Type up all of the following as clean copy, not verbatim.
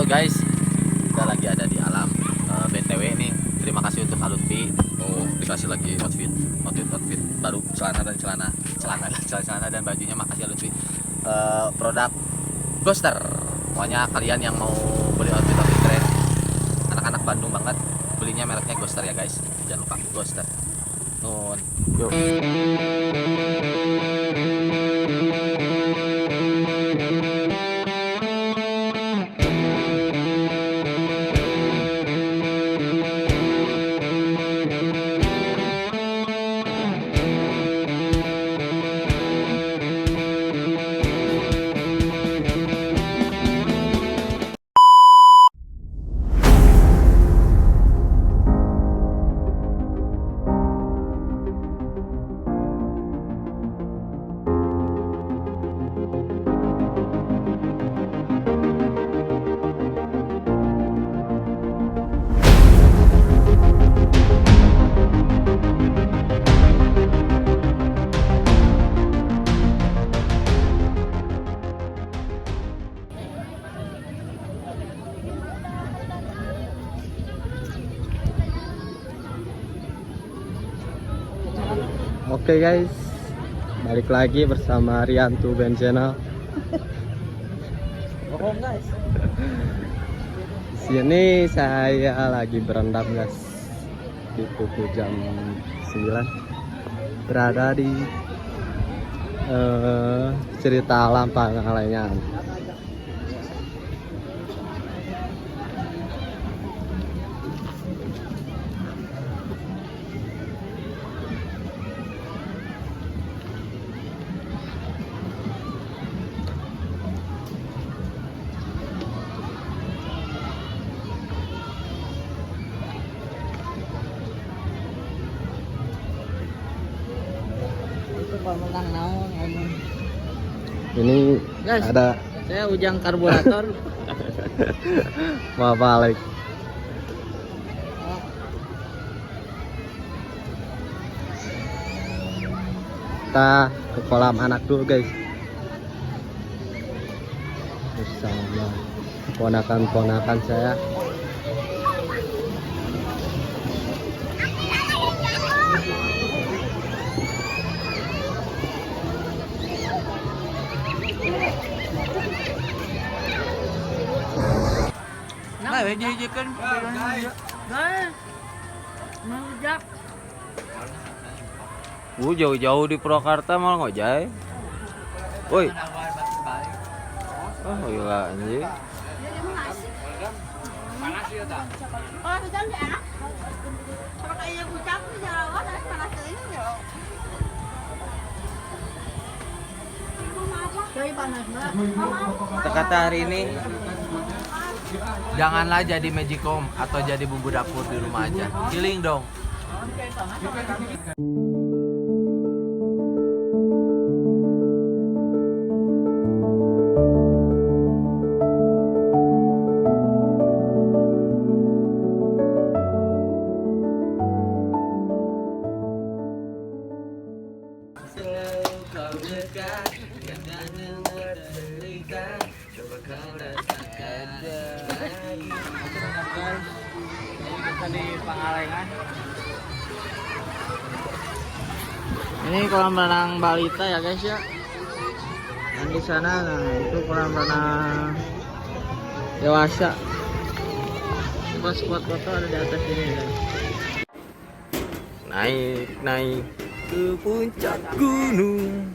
Halo guys, kita lagi ada di alam. BTW nih, terima kasih untuk Alutfi. Oh, dikasih lagi outfit baru, celana dan bajunya. Makasih Alutfi. Produk Ghoster. Pokoknya kalian yang mau beli outfit keren, anak-anak Bandung banget, belinya mereknya Ghoster ya guys. Jangan lupa Ghoster. Nun. Yuk. Oke guys, balik lagi bersama Riantu Band Channel. Bohong guys. Di sini saya lagi berendam guys di pukul jam 9. Berada di cerita alam Pangalengan. Menang naon ngomong. Ini Guys, ada saya ujang karburator. mau balik. Kita ke kolam anak dulu guys, bersama ponakan-ponakan saya. Nah, hiji-hijikan. Guys, mengejak. Jauh-jauh di Purwakarta malah ngojay. Woi. Oh iya anjing. Oh, hujan di anak. Kalau kayak hujan di jalan, panas ini ya. Jadi panas banget. Kata hari ini, janganlah jadi magicom atau jadi bumbu dapur di rumah aja. Healing dong. Di Pangalengan. Ini kolam renang balita ya guys ya. Dan di sana nah itu kolam renang dewasa. Coba spot foto ada di atas ini ya. Naik ke puncak gunung.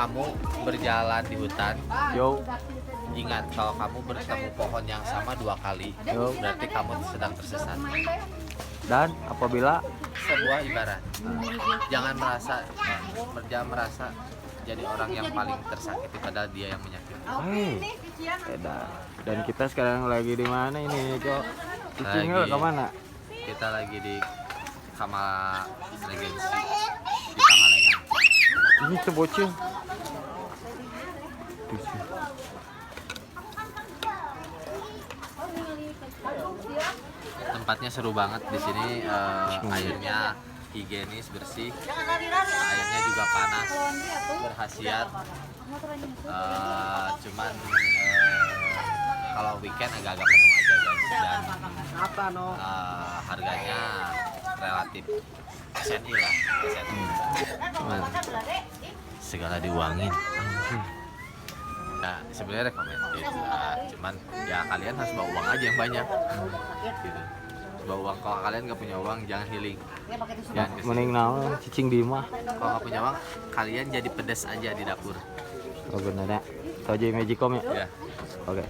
kamu berjalan di hutan, Yo. ingat kalau kamu bertemu pohon yang sama 2 kali, berarti kamu sedang tersesat. Dan apabila Sebuah ibarat. Jangan merasa jadi orang yang paling tersakiti padahal dia yang menyakiti. edan. Dan kita sekarang lagi di mana ini, Cok? Cicingnya Lagi- ke mana? Kita lagi di Kamala Regency di Pangalengan. Ini sebocil. Tempatnya seru banget di sini, airnya higienis, bersih. Airnya juga panas, berkhasiat. Cuman kalau weekend agak-agak penuh aja guys, dan harganya relatif SNI lah, SNI. Segala diuangin. Nah, sebenarnya recommended lah. Cuman ya kalian harus bawa uang aja yang banyak. Gitu. Bawa uang, kalau kalian nggak punya uang jangan healing. Jangan kesini. Mending naon cicing di mah. Kalau nggak punya uang, kalian jadi pedes aja di dapur. Oh bener ya. Tahu aja Magicom ya? Ya. Oke.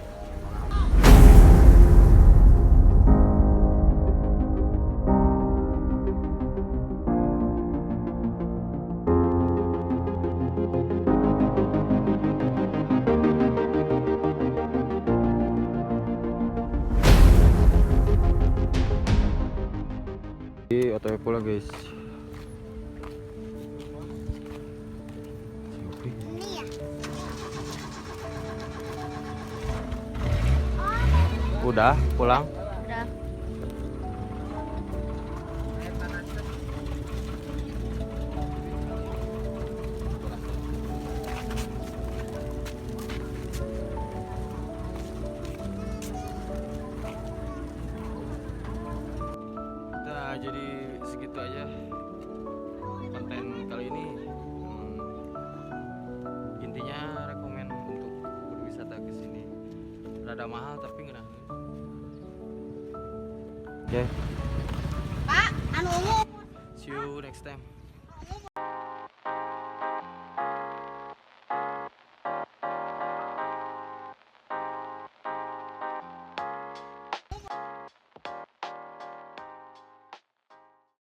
OTW pulang guys. Udah pulang. Udah. Nah, jadi segitu aja konten kali ini. Intinya rekomen untuk berwisata ke sini. Rada mahal tapi ngenah. Oke, Pak, anu ungu. see you next time.